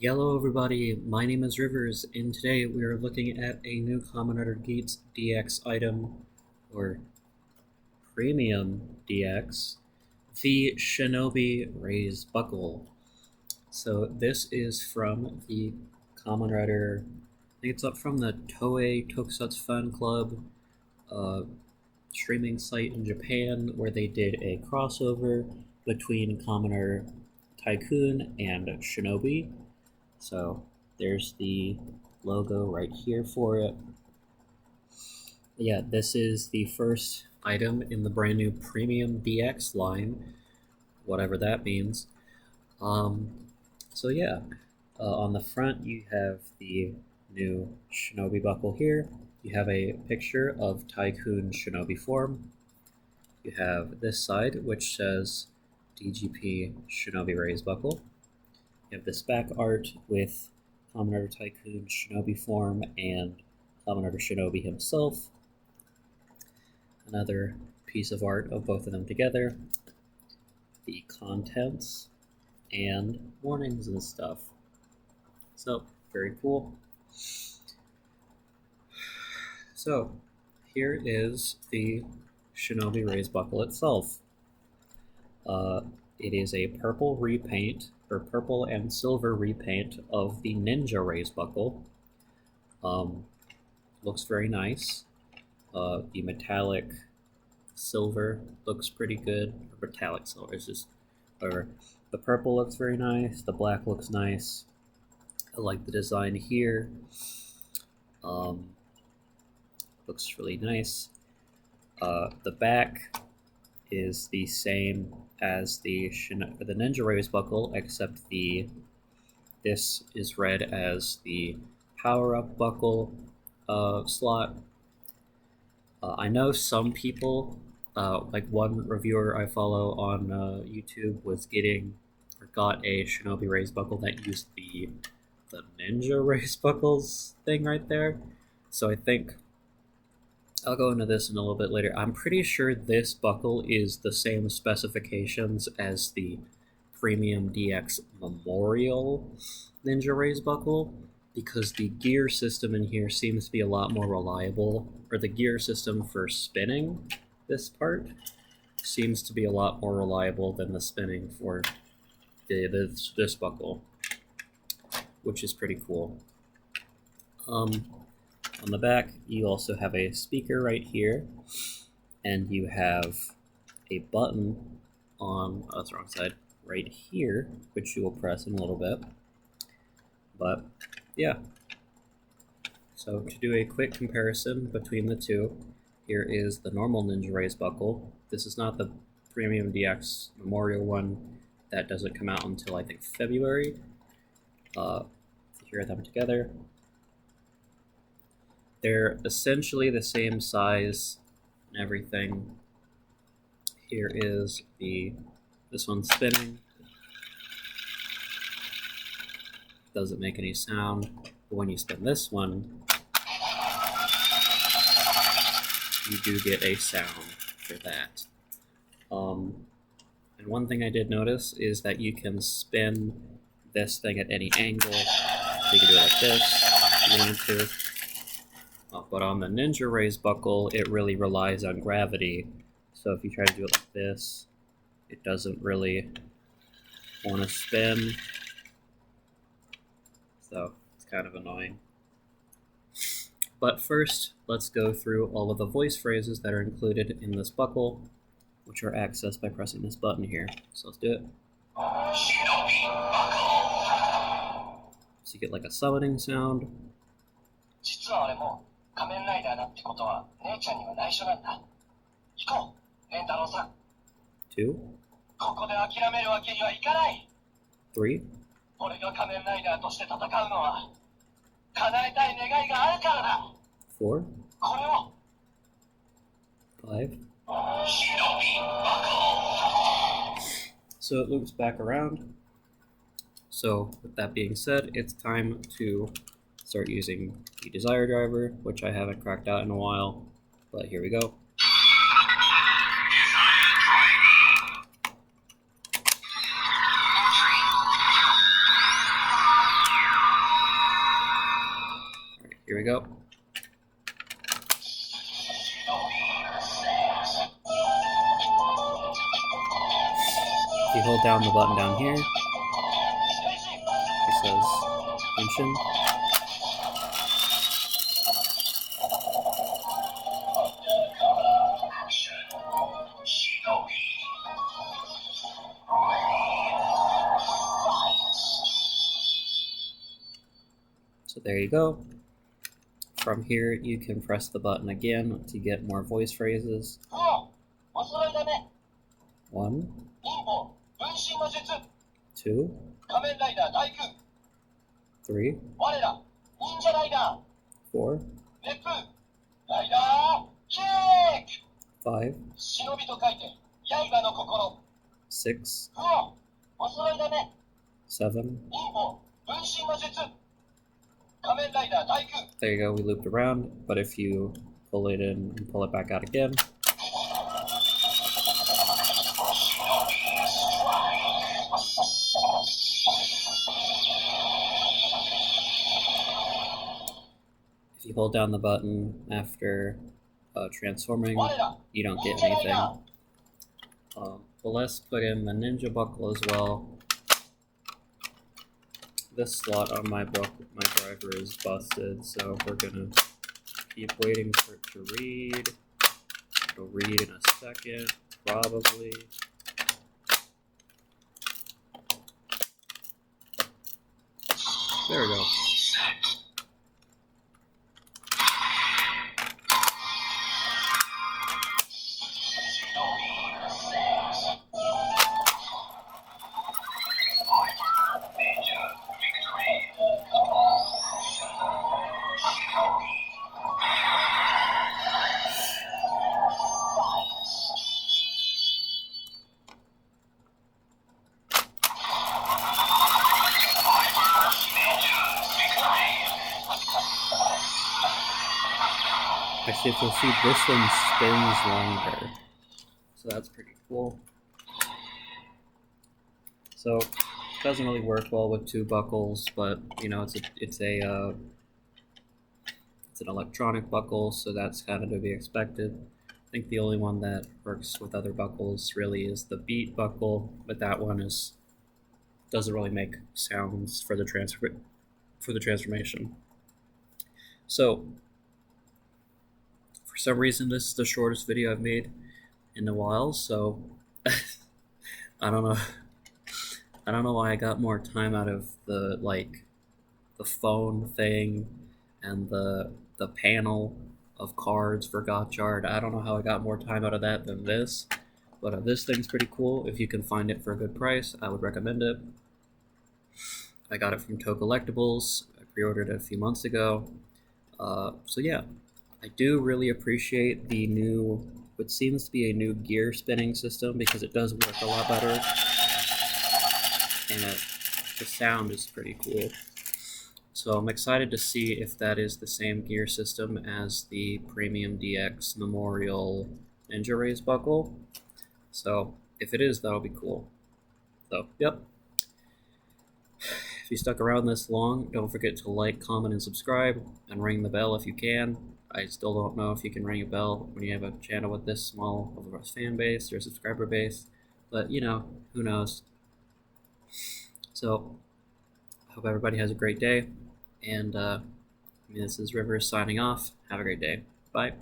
Hello everybody, my name is Rivers, and today we are looking at a new Kamen Rider Geats DX item, or Premium DX, the Shinobi Raised Buckle. So this is from the Kamen Rider, I think it's up from the Toei Tokusatsu Fan Club streaming site in Japan, where they did a crossover between Kamen Rider Tycoon and Shinobi. So there's the logo right here for it. Yeah, this is the first item in the brand new Premium DX line, whatever that means. So yeah, on the front you have the new Shinobi buckle here. You have a picture of Tycoon Shinobi form. You have this side, which says DGP Shinobi Raised Buckle. You have this back art with Kamen Rider Tycoon Shinobi form and Kamen Rider Shinobi himself. Another piece of art of both of them together. The contents and warnings and stuff. So, very cool. So, here is the Shinobi Raised Buckle itself. It is a purple repaint, or purple and silver repaint of the Ninja Raised Buckle. Looks very nice. The metallic silver looks pretty good. Or metallic silver is just, or the purple looks very nice. The black looks nice. I like the design here. Looks really nice. The back is the same as the Ninja Raised Buckle, except this is read as the power-up buckle slot. I know some people, like one reviewer I follow on YouTube, got a Shinobi Raised Buckle that used the Ninja Raised Buckles thing right there. So I think I'll go into this in a little bit later. I'm pretty sure this buckle is the same specifications as the Premium DX Memorial Ninja Raised Buckle, because the gear system in here seems to be a lot more reliable, or the gear system for spinning this part seems to be a lot more reliable than the spinning for this buckle, which is pretty cool. On the back, you also have a speaker right here, and you have a button on, that's the wrong side, right here, which you will press in a little bit. But, yeah. So, to do a quick comparison between the two, here is the normal Ninja Raised Buckle. This is not the Premium DX Memorial one. That doesn't come out until, I think, February. Here are them together. They're essentially the same size and everything. Here is this one's spinning. Doesn't make any sound. But when you spin this one, you do get a sound for that. And one thing I did notice is that you can spin this thing at any angle. So you can do it like this if you wanted to. But on the Ninja Raised Buckle, it really relies on gravity. So if you try to do it like this, it doesn't really want to spin. So it's kind of annoying. But first, let's go through all of the voice phrases that are included in this buckle, which are accessed by pressing this button here. So let's do it. Shinobi Buckle. So you get like a summoning sound. 実は俺も仮面ライダーだってことは姉ちゃんには内緒なんだ。行こう、レンタロウさん。2. ここで諦めるわけにはいかない。3. 俺が仮面ライダーとして戦うのは叶えたい願いがあるからだ。4. これを。5. Shinobi Buckle. So it loops back around. So with that being said, it's time to start using the Desire driver, which I haven't cracked out in a while, but here we go. we go. If you hold down the button down here, it says Henshin. So there you go. From here, you can press the button again to get more voice phrases. 1, 2, 3, 4, 5, 6, 7. There you go, we looped around, but if you pull it in and pull it back out again, if you hold down the button after transforming, you don't get anything. But let's put in the ninja buckle as well. This slot on my driver is busted, so we're gonna keep waiting for it to read. It'll read in a second, probably. There we go. Actually, if you'll see, this one spins longer, so that's pretty cool. So it doesn't really work well with 2 buckles, but you know, it's an electronic buckle, so that's kind of to be expected. I think the only one that works with other buckles really is the beat buckle, but that one doesn't really make sounds for the transformation. So for some reason, this is the shortest video I've made in a while, so I don't know why I got more time out of the phone thing and the panel of cards for Gotchard. I don't know how I got more time out of that than this, but this thing's pretty cool. If you can find it for a good price, I would recommend it. I got it from Toei Collectibles. I pre-ordered it a few months ago. So yeah, I do really appreciate the new, what seems to be a new gear spinning system, because it does work a lot better, and the sound is pretty cool. So I'm excited to see if that is the same gear system as the Premium DX Memorial Ninja Rays buckle. So if it is, that'll be cool. So, yep. If you stuck around this long, don't forget to like, comment, and subscribe, and ring the bell if you can. I still don't know if you can ring a bell when you have a channel with this small of a fan base or subscriber base, but you know, who knows. So, I hope everybody has a great day, and this is Rivers signing off. Have a great day. Bye.